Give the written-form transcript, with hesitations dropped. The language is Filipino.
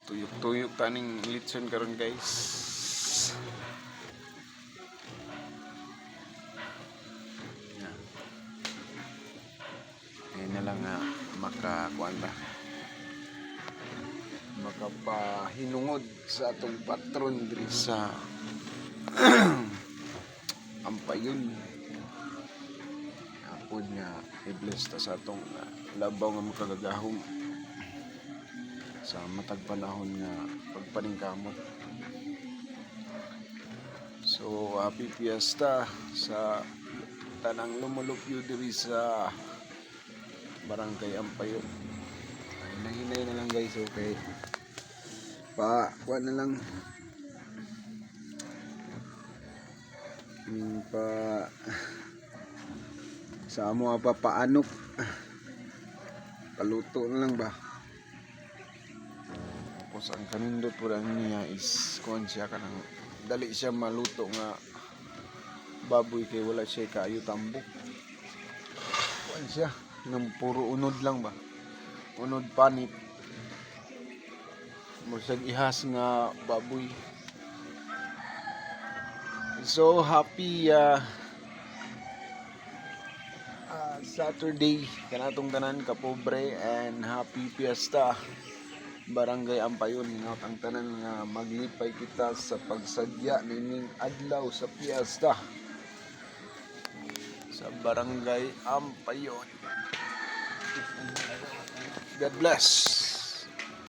Tuyok-tuyok taning litson karon guys. Ngayon na lang nga makakuanta. Makapahinungod sa atong patron diri sa Ampayon. Apod nga i-bless ta sa atong labaw nga makagagahom sa matag panahon nga pagpaningkamot. So happy fiesta sa tanang lumulupyo diri sa Barangay Ampayon. Hinay-hinay na lang guys, okay. Kuha na lang. Sa amo paanok. Paluto na lang ba? Tapos ang kanindot po lang niya is kuhan siya kanang dali siya maluto nga baboy kay wala siya kaayo tambok. Kuhan siya nang puro unod lang ba? Unod panit. Musag ihas nga baboy. So happy Saturday kanatong tanan ka pobre, and happy fiesta Barangay Ampayon. Hingot ang tanan nga maglipay kita sa pagsadya nining adlaw sa fiesta sa Barangay Ampayon. God bless.